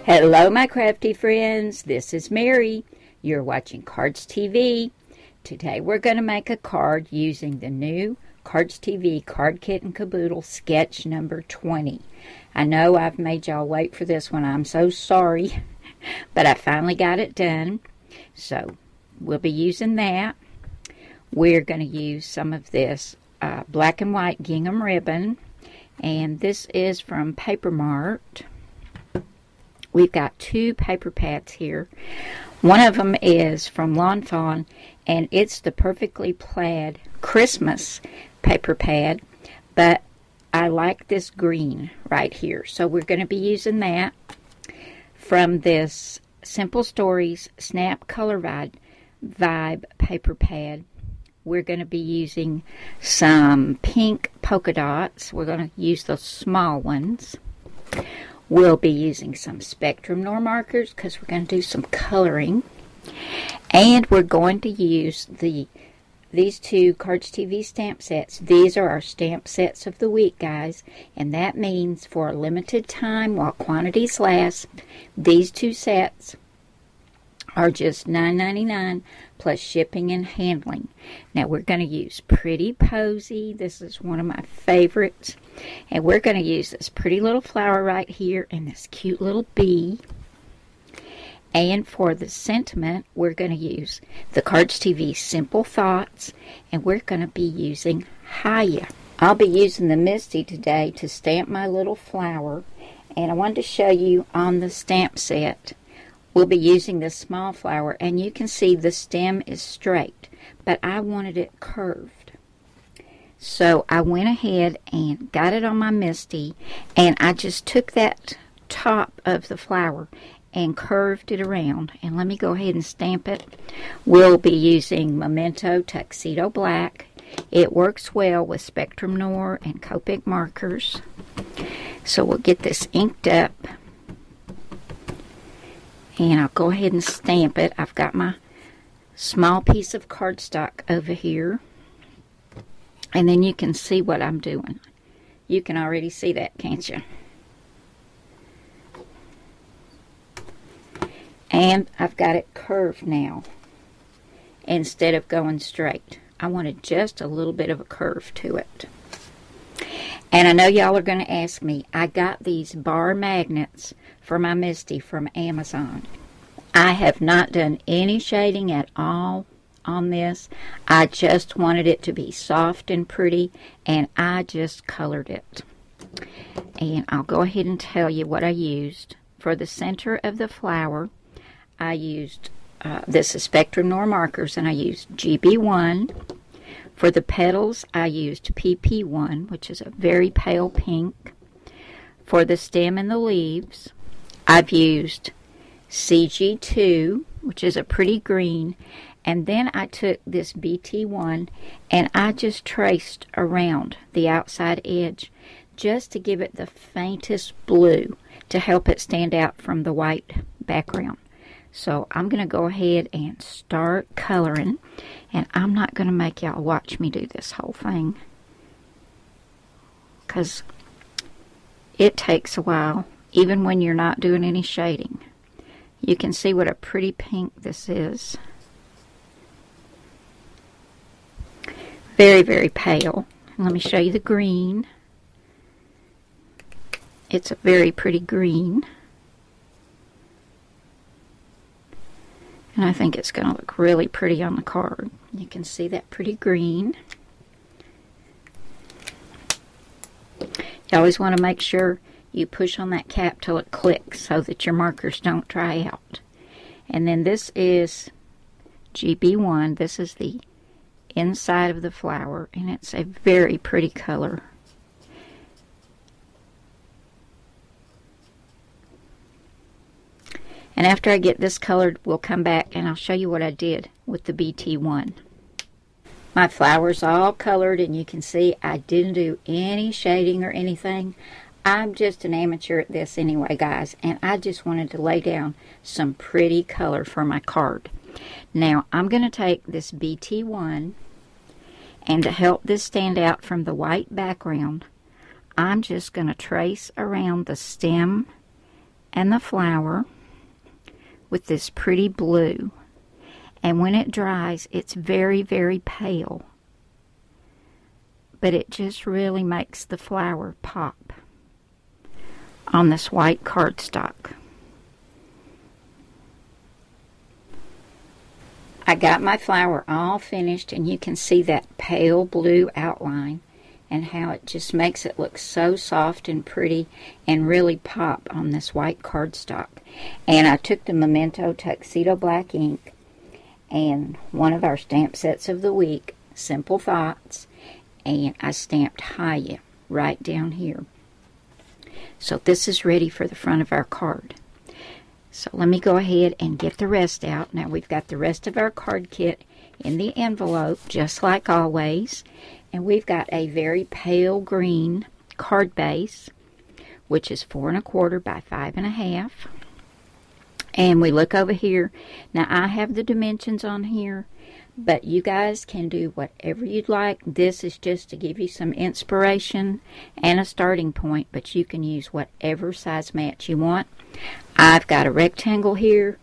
Hello, my crafty friends. This is Mary. You're watching Cardz TV. Today we're going to make a card using the new Cardz TV Card Kit and Kaboodle sketch number 20. I know I've made y'all wait for this one. I'm so sorry, but I finally got it done. So we'll be using that. We're going to use some of this black and white gingham ribbon, and this is from Paper Mart. We've got two paper pads here. One of them is from Lawn Fawn, and it's the Perfectly Plaid Christmas paper pad, but I like this green right here, so we're going to be using that. From this Simple Stories Snap Color Vibe paper pad, we're going to be using some pink polka dots. We're going to use those small ones. We'll be using some Spectrum Noir markers because we're going to do some coloring. And we're going to use these two Cardz TV stamp sets. These are our stamp sets of the week, guys. And that means for a limited time, while quantities last, these two sets are just $9.99 plus shipping and handling. Now we're going to use Pretty Posey. This is one of my favorites. And we're going to use this pretty little flower right here and this cute little bee. And for the sentiment, we're going to use the Cardz TV Simple Thoughts. And we're going to be using Hiya. I'll be using the Misty today to stamp my little flower. And I wanted to show you on the stamp set, we'll be using this small flower, and you can see the stem is straight, but I wanted it curved. So I went ahead and got it on my Misty, and I just took that top of the flower and curved it around. And let me go ahead and stamp it. We'll be using Memento Tuxedo Black. It works well with Spectrum Noir and Copic markers. So we'll get this inked up. And I'll go ahead and stamp it. I've got my small piece of cardstock over here. And then you can see what I'm doing. You can already see that, can't you? And I've got it curved now instead of going straight. I wanted just a little bit of a curve to it. And I know y'all are going to ask me, I got these bar magnets for my Misty from Amazon. I have not done any shading at all on this. I just wanted it to be soft and pretty, and I just colored it. And I'll go ahead and tell you what I used. For the center of the flower, I used, this is Spectrum Noir markers, and I used GB1. For the petals, I used PP1, which is a very pale pink. For the stem and the leaves, I've used CG2, which is a pretty green. And then I took this BT1 and I just traced around the outside edge just to give it the faintest blue to help it stand out from the white background. So I'm going to go ahead and start coloring, and I'm not going to make y'all watch me do this whole thing because it takes a while, even when you're not doing any shading. You can see what a pretty pink this is. Very, very pale. Let me show you the green. It's a very pretty green. And I think it's going to look really pretty on the card. You can see that pretty green. You always want to make sure you push on that cap till it clicks so that your markers don't dry out. And then this is GB1. This is the inside of the flower, and it's a very pretty color. And after I get this colored, we'll come back and I'll show you what I did with the BT1. My flower's all colored, and you can see I didn't do any shading or anything. I'm just an amateur at this anyway, guys, and I just wanted to lay down some pretty color for my card. Now, I'm going to take this BT1, and to help this stand out from the white background, I'm just going to trace around the stem and the flower with this pretty blue. And when it dries, it's very, very pale. But it just really makes the flower pop on this white cardstock. I got my flower all finished, and you can see that pale blue outline and how it just makes it look so soft and pretty and really pop on this white cardstock. And I took the Memento Tuxedo Black ink and one of our stamp sets of the week, Simple Thoughts, and I stamped Hiya right down here. So this is ready for the front of our card. So let me go ahead and get the rest out. Now we've got the rest of our card kit in the envelope, just like always. And we've got a very pale green card base, which is 4 1/4 by 5 1/2. And we look over here. Now I have the dimensions on here, but you guys can do whatever you'd like. This is just to give you some inspiration and a starting point, but you can use whatever size mat you want. I've got a rectangle here.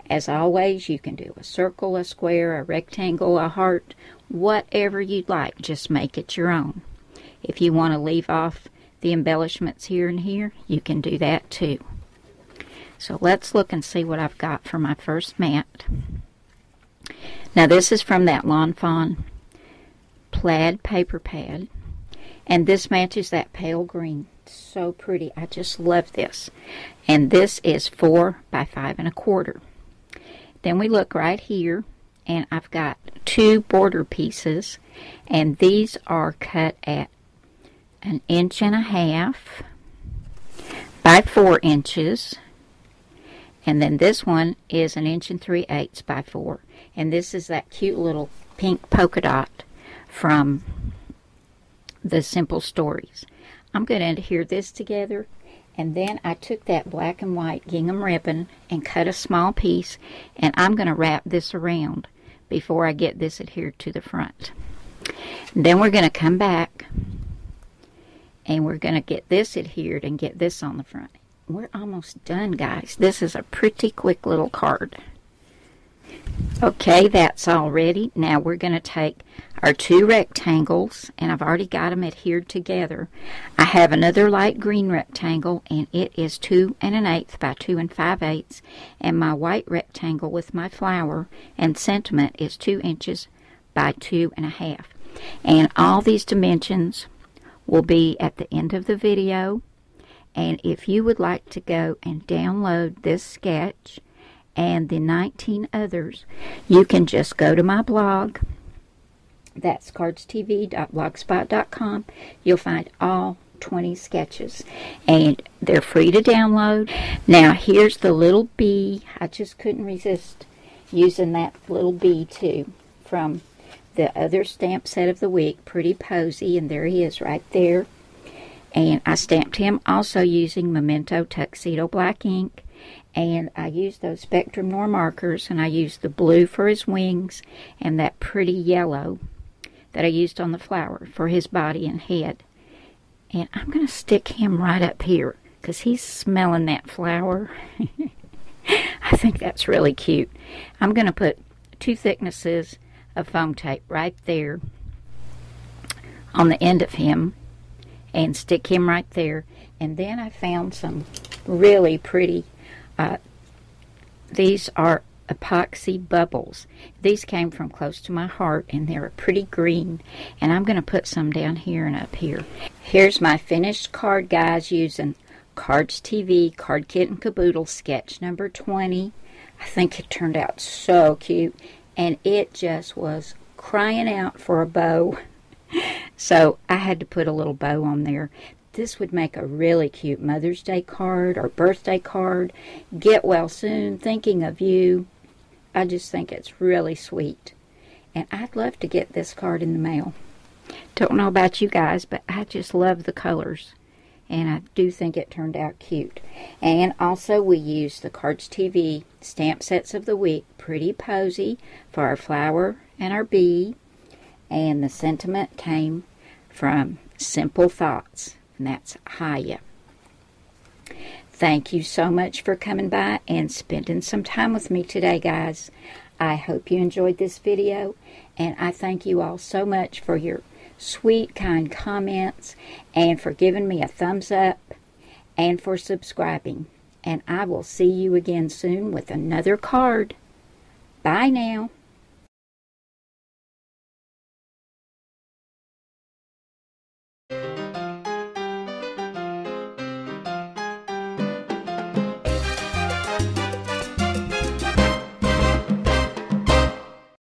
As always, you can do a circle, a square, a rectangle, a heart, whatever you'd like. Just make it your own. If you want to leave off the embellishments here and here, you can do that too. So let's look and see what I've got for my first mat. Now this is from that Lawn Fawn plaid paper pad, and this matches that pale green. So pretty. I just love this. And this is 4 by 5 1/4. Then we look right here, and I've got 2 border pieces, and these are cut at 1 1/2 by 4 inches. And then this one is 1 3/8 by 4. And this is that cute little pink polka dot from the Simple Stories. I'm going to adhere this together. And then I took that black and white gingham ribbon and cut a small piece. And I'm going to wrap this around before I get this adhered to the front. And then we're going to come back. And we're going to get this adhered and get this on the front. We're almost done, guys. This is a pretty quick little card. Okay, that's all ready. Now we're going to take our 2 rectangles, and I've already got them adhered together. I have another light green rectangle, and it is 2 1/8 by 2 5/8, and my white rectangle with my flower and sentiment is 2 inches by 2 1/2. And all these dimensions will be at the end of the video. And if you would like to go and download this sketch and the 19 others, you can just go to my blog. That's cardstv.blogspot.com. You'll find all 20 sketches, and they're free to download. Now here's the little bee. I just couldn't resist using that little bee too from the other stamp set of the week, Pretty Posey, and there he is right there. And I stamped him also using Memento Tuxedo Black ink. And I used those Spectrum Noir markers, and I used the blue for his wings and that pretty yellow that I used on the flower for his body and head. And I'm going to stick him right up here because he's smelling that flower. I think that's really cute. I'm going to put 2 thicknesses of foam tape right there on the end of him and stick him right there. And then I found some really pretty, these are epoxy bubbles. These came from close to my heart, and they're a pretty green. And I'm going to put some down here and up here. Here's my finished card, guys, using Cardz TV Card Kit and Kaboodle sketch number 20. I think it turned out so cute, and it just was crying out for a bow. So I had to put a little bow on there. This would make a really cute Mother's Day card or birthday card. Get well soon, thinking of you. I just think it's really sweet. And I'd love to get this card in the mail. Don't know about you guys, but I just love the colors. And I do think it turned out cute. And also we used the Cardz TV stamp sets of the week, Pretty Posey, for our flower and our bee. And the sentiment came from Simple Thoughts, and that's Hiya. Thank you so much for coming by and spending some time with me today, guys. I hope you enjoyed this video, and I thank you all so much for your sweet, kind comments and for giving me a thumbs up and for subscribing. And I will see you again soon with another card. Bye now.